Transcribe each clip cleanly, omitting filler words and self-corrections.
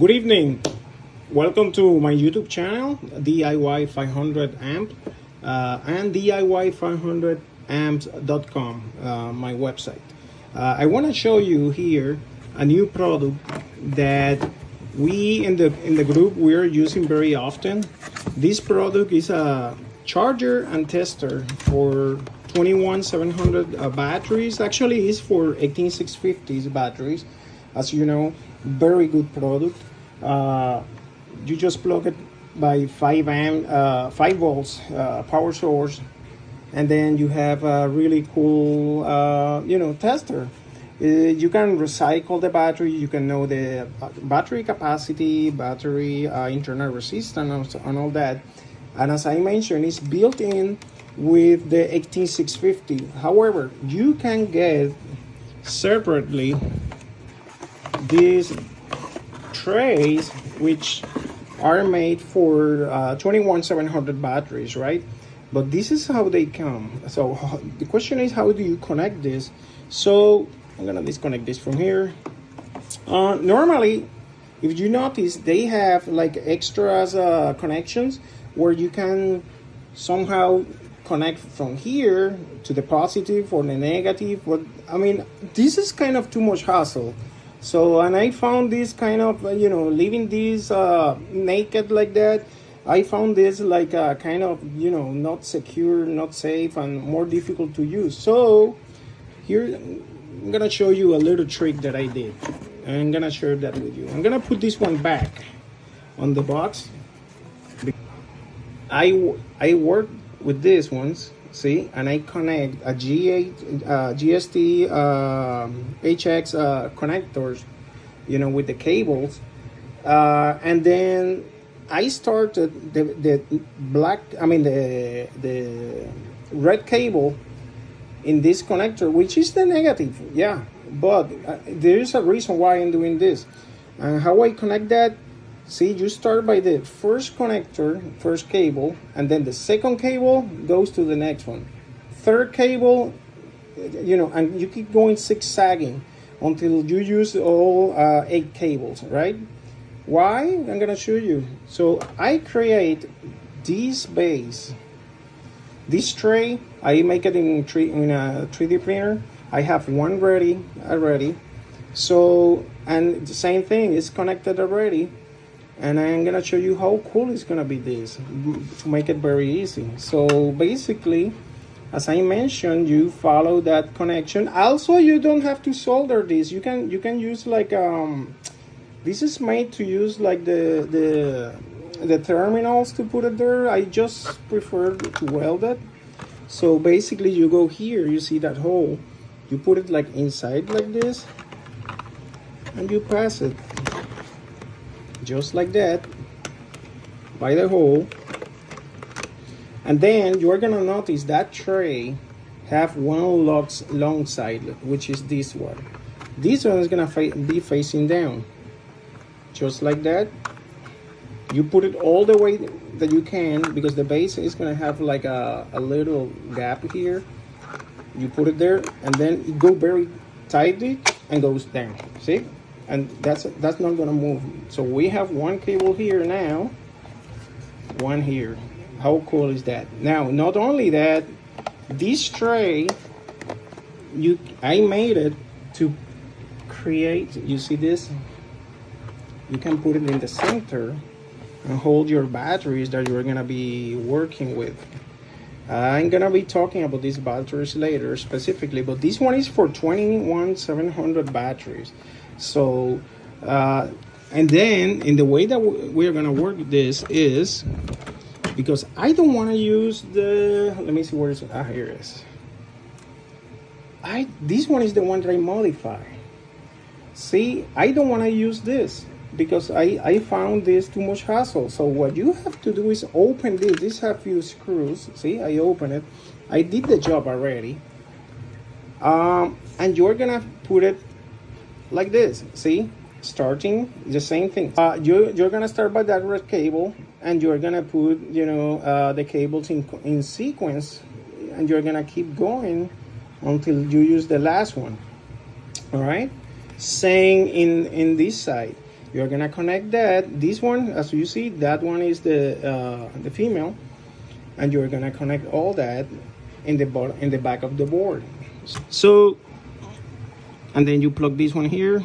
Good evening. Welcome to my YouTube channel, DIY 500 Amp, and DIY500amps.com, my website. I want to show you here a new product that we in the group we're using very often. This product is a charger and tester for 21700 batteries. Actually, it's for 18650s batteries. As you know, very good product. You just plug it by 5 volts power source, and then you have a really cool tester. You can recycle the battery. You can know the battery capacity, battery internal resistance, and all that. And as I mentioned, it's built in with the 18650. However, you can get separately these trays which are made for 21700 batteries, right? But this is how they come. So the question is, how do you connect this? So I'm gonna disconnect this from here. Normally, if you notice, they have like extras connections where you can somehow connect from here to the positive or the negative. But I mean, this is kind of too much hassle. So, and I found this kind of, leaving this naked like that, I found this like kind of, not secure, not safe, and more difficult to use. So here, I'm gonna show you a little trick that I did. I'm gonna share that with you. I'm gonna put this one back on the box. I work with these ones, see, and I connect a G8 GST HX connectors, with the cables, and then I started the red cable in this connector, which is the negative, yeah, but there is a reason why I'm doing this. And how I connect that, see, you start by the first connector, first cable, and then the second cable goes to the next one. Third cable, and you keep going zigzagging until you use all 8 cables, right? Why? I'm gonna show you. So I create this base, this tray. I make it in a 3D printer. I have one ready already. So, and the same thing is connected already. And I'm gonna show you how cool it's gonna be this to make it very easy. So basically, as I mentioned, you follow that connection. Also, you don't have to solder this. You can use like this is made to use like the terminals to put it there. I just prefer to weld it. So basically, you go here. You see that hole. You put it like inside like this, and you pass it. Just like that, by the hole. And then you're gonna notice that tray have one long side, which is this one. This one is gonna be facing down, just like that. You put it all the way that you can, because the base is gonna have like a little gap here. You put it there, and then it go very tightly and goes down, see? And that's not gonna move. So we have one cable here now, one here. How cool is that? Now, not only that, this tray, I made it to create, you see this? You can put it in the center and hold your batteries that you're gonna be working with. I'm gonna be talking about these batteries later specifically, but this one is for 21700 batteries. So, and then in the way that we're gonna work this is, because I don't want to use let me see where it's, here it is. This one is the one that I modify. See, I don't want to use this because I found this too much hassle. So what you have to do is open this. This have few screws. See, I open it. I did the job already. And you're gonna put it like this, see, starting the same thing. You're gonna start by that red cable, and you're gonna put the cables in sequence, and you're gonna keep going until you use the last one. All right, same in this side. You're gonna connect that. This one, as you see, that one is the female, and you're gonna connect all that in the back of the board. So, and then you plug this one here,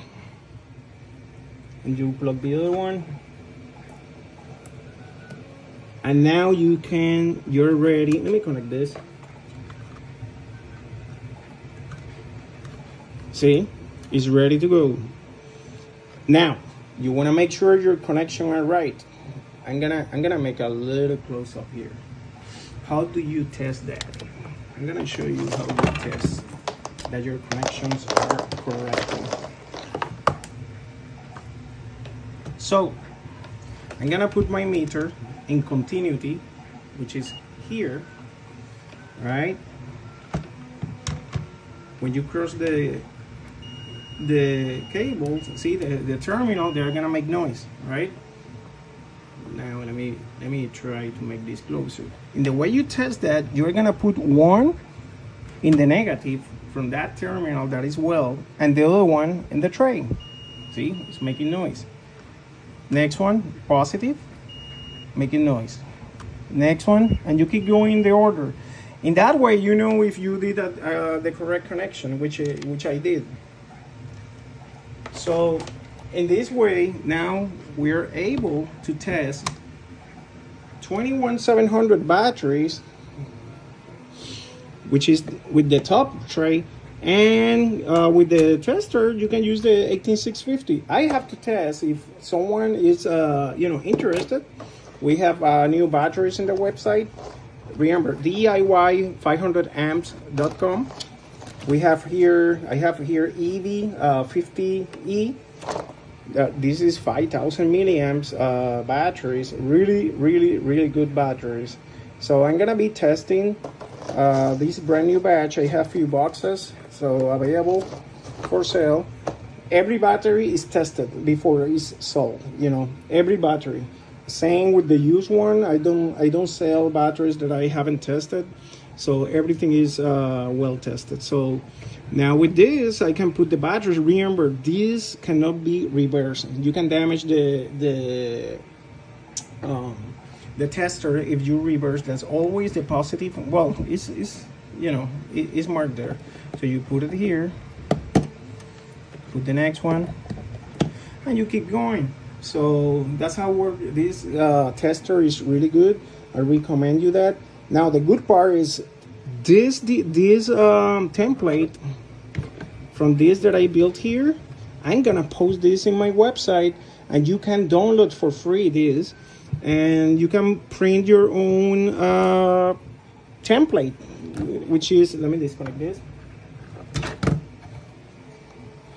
and you plug the other one, and now you're ready. Let me connect this. See, it's ready to go. Now you want to make sure your connection are right. I'm gonna make a little close up here. How do you test that? I'm gonna show you how you test that your connections are correct. So I'm gonna put my meter in continuity, which is here, right? When you cross the cables, see the terminal, they're gonna make noise, right? Now let me try to make this closer. In the way you test that, you're gonna put one in the negative from that terminal that is well, and the other one in the tray. See, it's making noise. Next one, positive, making noise. Next one, and you keep going in the order. In that way, you know if you did the correct connection, which I did. So in this way, now we're able to test 21700 batteries, which is with the top tray, and with the tester you can use the 18650. I have to test if someone is interested. We have new batteries in the website. Remember, DIY500amps.com. I have here EV50E. This is 5000 milliamps batteries. Really good batteries. So I'm gonna be testing this brand new batch. I have few boxes, so available for sale. Every battery is tested before it's sold. Every battery. Same with the used one. I don't sell batteries that I haven't tested, so everything is well tested. So now with this, I can put the batteries. Remember, this cannot be reversed. You can damage the tester if you reverse. That's always the positive. Well, it's marked there. So you put it here, put the next one, and you keep going. So that's how this tester is really good. I recommend you that. Now the good part is this template from this that I built here. I'm gonna post this in my website, and you can download for free this, and you can print your own template, which is, let me disconnect this.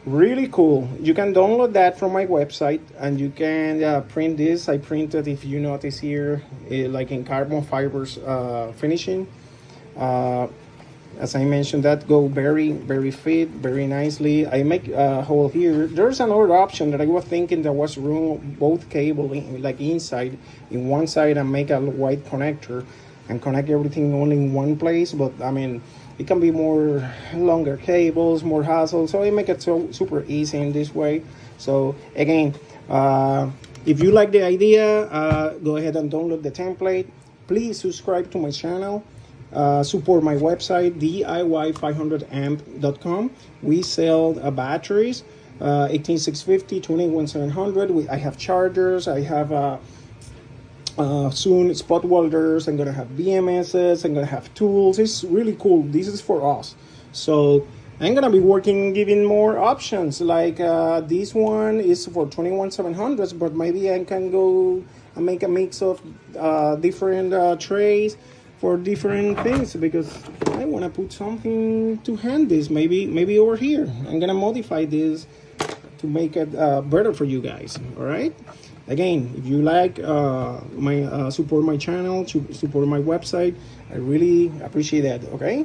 Really cool. You can download that from my website, and you can print this. I printed, if you notice here, like in carbon fibers finishing. As I mentioned, that go very fit, very nicely. I make a hole here. There's another option that I was thinking that was room both cable like inside in one side and make a white connector and connect everything only in one place. But I mean, it can be more longer cables, more hassle. So I make it so super easy in this way. So again, if you like the idea, go ahead and download the template. Please subscribe to my channel. Support my website, DIY500amp.com. We sell batteries, 18650, 21700. I have chargers. I have soon spot welders. I'm gonna have BMSs. I'm gonna have tools. It's really cool. This is for us. So I'm gonna be giving more options. Like this one is for 21700s, but maybe I can go and make a mix of different trays for different things, because I want to put something to hand this maybe over here. I'm gonna modify this to make it better for you guys. All right, again, if you like support my channel, support my website, I really appreciate that. Okay,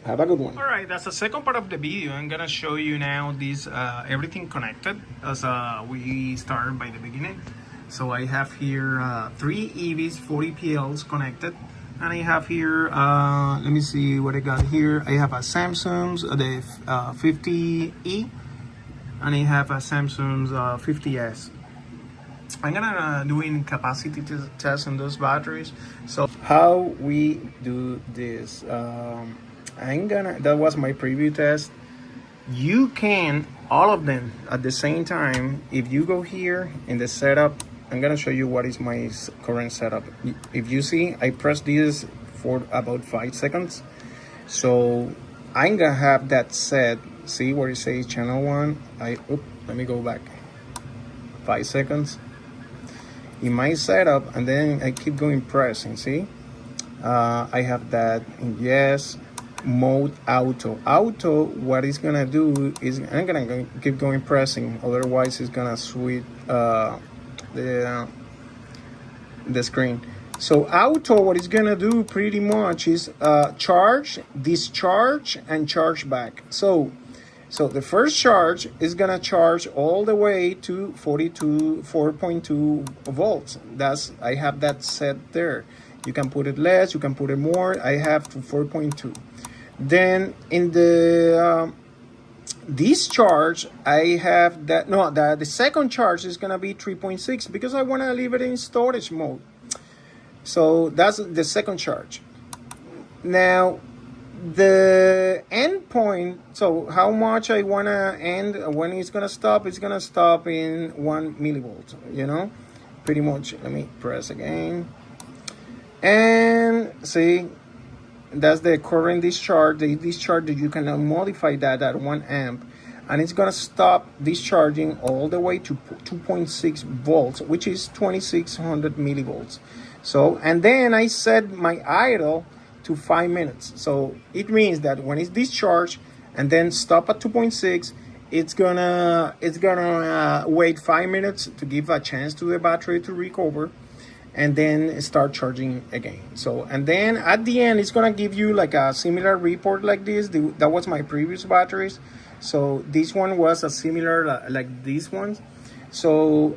have a good one. All right, that's the second part of the video. I'm gonna show you now this everything connected as we started by the beginning. So I have here 3 EVs 40 PLs connected. And I have here, let me see what I got here. I have a Samsung's, the 50E, and I have a Samsung's 50S. I'm gonna doing capacity test on those batteries. So how we do this? That was my preview test. You can all of them at the same time. If you go here in the setup, I'm gonna show you what is my current setup. If you see, I press this for about 5 seconds. So I'm gonna have that set. See where it says channel 1. Let me go back. 5 seconds in my setup, and then I keep going pressing. See, I have that in yes mode auto. What it's gonna do is I'm gonna keep going pressing, otherwise it's gonna switch the screen. So auto, what it's gonna do pretty much is charge, discharge, and charge back. So the first charge is gonna charge all the way to 4.2 volts. I have that set there. You can put it less, you can put it more. I have to 4.2. Then in the discharge, I have that. No, the second charge is gonna be 3.6 because I wanna leave it in storage mode. So that's the second charge. Now the end point, so how much I want to end, when it's going to stop in 1 millivolt, pretty much. Let me press again and see, that's the current discharge. The discharge that you can modify that at 1 amp, and it's going to stop discharging all the way to 2.6 volts, which is 2600 millivolts. So, and then I set my idle to 5 minutes. So it means that when it's discharged and then stop at 2.6, it's gonna wait 5 minutes to give a chance to the battery to recover, and then start charging again. So, and then at the end, it's gonna give you like a similar report like this. That was my previous batteries. So this one was a similar like these ones. So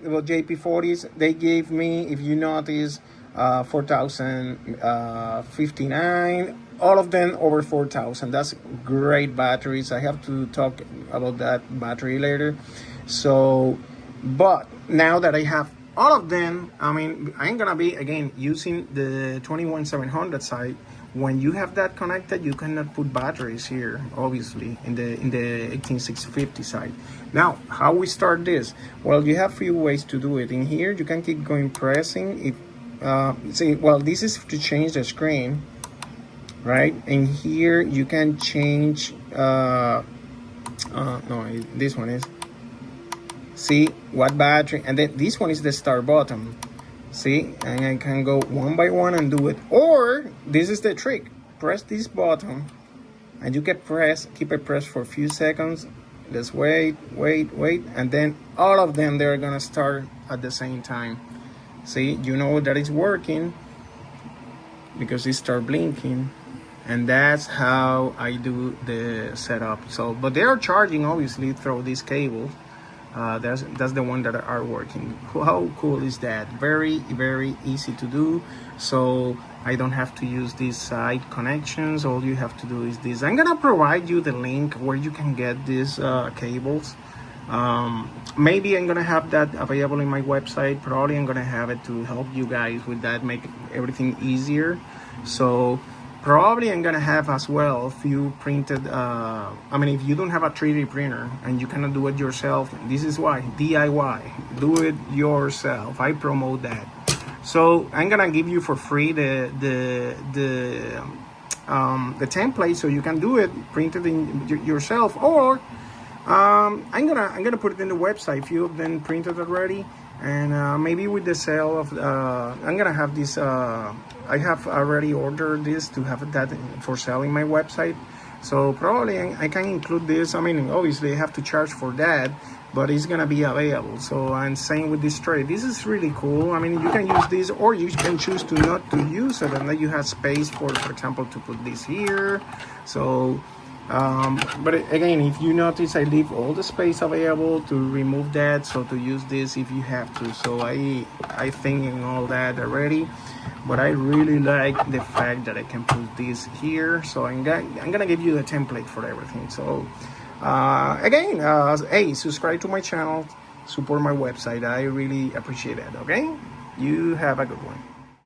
well, JP40s, they gave me, if you notice, 4059, all of them over 4000. That's great batteries. I have to talk about that battery later. So, but now that I have all of them, I mean, I'm gonna be again using the 21700 side. When you have that connected, you cannot put batteries here, obviously, in the 18650 side. Now, how we start this? Well, you have few ways to do it. In here, you can keep going pressing. If see, well, this is to change the screen, right? And here you can change. No, this one is. See what battery, and then this one is the start button. See, and I can go one by one and do it. Or this is the trick: press this button, and you can keep it pressed for a few seconds. Just wait, and then all of them, they're gonna start at the same time. See, you know that it's working because it start blinking, and that's how I do the setup. So, but they are charging obviously through this cable. That's the one that are working. How cool is that? Very, very easy to do. So I don't have to use these side connections. All you have to do is this. I'm gonna provide you the link where you can get these cables. Maybe I'm gonna have that available in my website. Probably I'm gonna have it to help you guys with that, make everything easier. So probably I'm gonna have as well a few printed, I mean, if you don't have a 3D printer and you cannot do it yourself, this is why, DIY, do it yourself. I promote that. So I'm gonna give you for free the template, so you can do it, print it in yourself, or I'm gonna put it in the website. Few of them printed already, and maybe with the sale of I'm gonna have this. I have already ordered this to have that for sale in my website. So probably I can include this. I mean, obviously I have to charge for that, but it's gonna be available. So I'm saying with this tray, this is really cool. I mean, you can use this, or you can choose to not to use it, and then you have space for example, to put this here. So. But again, if you notice, I leave all the space available to remove that, so to use this if you have to. So I think in all that already, but I really like the fact that I can put this here. So I'm gonna give you the template for everything. So again, hey, subscribe to my channel, support my website. I really appreciate it. Okay, you have a good one.